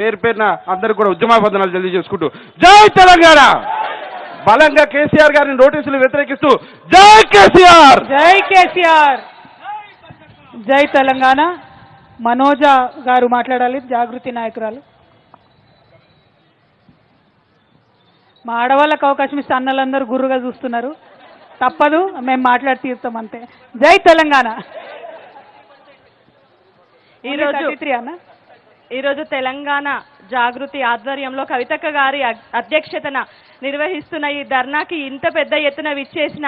పేరు పేరున అందరూ కూడా ఉద్యమాబంధనాలు తెలియజేసుకుంటూ జై తెలంగాణ. బలంగా కేసీఆర్ గారిని నోటీసులు వ్యతిరేకిస్తూ జై కేసీఆర్, జై కేసీఆర్, జై తెలంగాణ. మనోజ గారు మాట్లాడాలి, జాగృతి నాయకురాలు. మా ఆడవాళ్ళకు అవకాశం ఇస్తే అన్నలందరూ గుర్రుగా చూస్తున్నారు, తప్పదు, మేము మాట్లాడి తీరుతాం అంతే. జై తెలంగాణ. ఈరోజు తెలంగాణ జాగృతి ఆధ్వర్యంలో కవితక్క గారి అధ్యక్షతన నిర్వహిస్తున్న ఈ ధర్నాకి ఇంత పెద్ద ఎత్తున విచ్చేసిన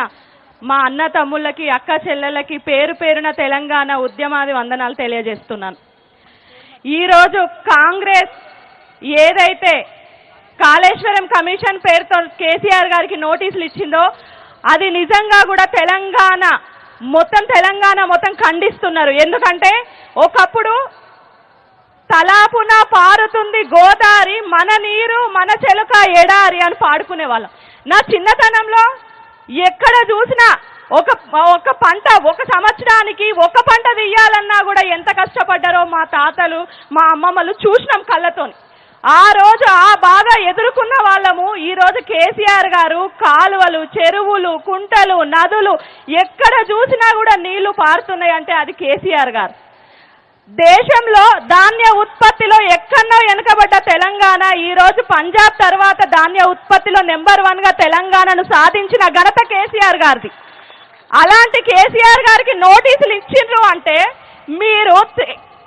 మా అన్న తమ్ముళ్ళకి, అక్క చెల్లెళ్ళకి పేరు పేరున తెలంగాణ ఉద్యమాది వందనాలు తెలియజేస్తున్నాను. ఈరోజు కాంగ్రెస్ ఏదైతే కాళేశ్వరం కమిషన్ పేరుతో కేసీఆర్ గారికి నోటీసులు ఇచ్చిందో అది నిజంగా కూడా తెలంగాణ మొత్తం ఖండిస్తున్నారు. ఎందుకంటే ఒకప్పుడు తలాపున పారుతుంది గోదావరి, మన నీరు మన చెలుక ఎడారి అని పాడుకునే వాళ్ళం. నా చిన్నతనంలో ఎక్కడ చూసినా ఒక పంట, ఒక సంవత్సరానికి ఒక పంట తీయాలన్నా కూడా ఎంత కష్టపడ్డారో మా తాతలు మా అమ్మమ్మలు చూసినాం కళ్ళతోని. ఆ రోజు ఆ బాధ ఎదుర్కొన్న వాళ్ళము. ఈరోజు కేసీఆర్ గారు కాలువలు, చెరువులు, కుంటలు, నదులు ఎక్కడ చూసినా కూడా నీళ్లు పారుతున్నాయి అంటే అది కేసీఆర్ గారు. దేశంలో ధాన్య ఉత్పత్తిలో ఎక్కడో వెనుకబడ్డ తెలంగాణ ఈరోజు పంజాబ్ తర్వాత ధాన్య ఉత్పత్తిలో నెంబర్ 1 గా తెలంగాణను సాధించిన ఘనత కేసీఆర్ గారిది. అలాంటి కేసీఆర్ గారికి నోటీసులు ఇచ్చిండ్రు అంటే మీరు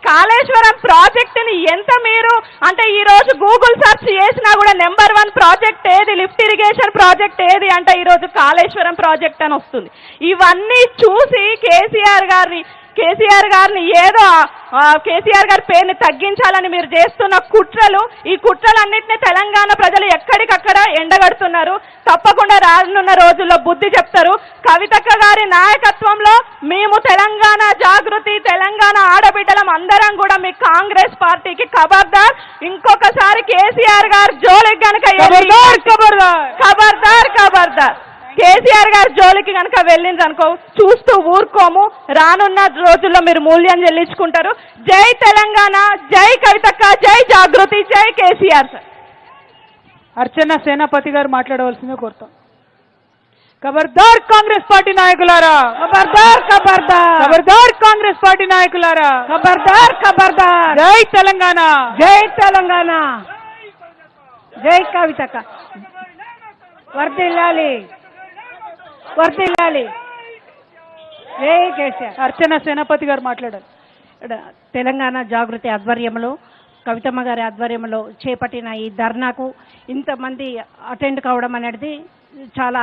కాళేశ్వరం ప్రాజెక్టుని ఎంత మీరు అంటే ఈరోజు గూగుల్ సెర్చ్ చేసినా కూడా నెంబర్ 1 ప్రాజెక్ట్ ఏది, లిఫ్ట్ ఇరిగేషన్ ప్రాజెక్ట్ ఏది అంటే ఈరోజు కాళేశ్వరం ప్రాజెక్ట్ అని వస్తుంది. ఇవన్నీ చూసి కేసీఆర్ గారిని ఏదో కేసీఆర్ గారి పేరుని తగ్గించాలని మీరు చేస్తున్న కుట్రలు, ఈ కుట్రలన్నింటినీ తెలంగాణ ప్రజలు ఎక్కడికక్కడ ఎండగడుతున్నారు. తప్పకుండా రానున్న రోజుల్లో బుద్ధి చెప్తారు. కవితక్క గారి నాయకత్వంలో మేము తెలంగాణ జాగృతి, తెలంగాణ ఆడబిడ్డలం అందరం కూడా మీ కాంగ్రెస్ పార్టీకి ఖబర్దార్. ఇంకొకసారి కేసీఆర్ గారు జోలికి కనుక ఖబర్దార్ కేసీఆర్ గారి జోలికి కనుక వెళ్ళిందనుకో చూస్తూ ఊరుకోము. రానున్న రోజుల్లో మీరు మూల్యం చెల్లించుకుంటారు. జై తెలంగాణ, జై కవితక్క, జై జాగృతి, జై కేసీఆర్. సార్ అర్చన సేనాపతి గారు మాట్లాడవలసిందే కోరుతాం. ఖబర్దార్ కాంగ్రెస్ పార్టీ నాయకులారా, ఖబర్దార్ కాంగ్రెస్ పార్టీ నాయకులారా, ఖబర్దార్. జై తెలంగాణ, జై తెలంగాణ, జై కవితక్క, వర్ధిల్లాలి. జై కేసీఆర్. అర్చన సేనాపతి గారు మాట్లాడారు. తెలంగాణ జాగృతి ఆధ్వర్యంలో, కవితమ్మ గారి ఆధ్వర్యంలో చేపట్టిన ఈ ధర్నాకు ఇంతమంది అటెండ్ కావడం అనేది చాలా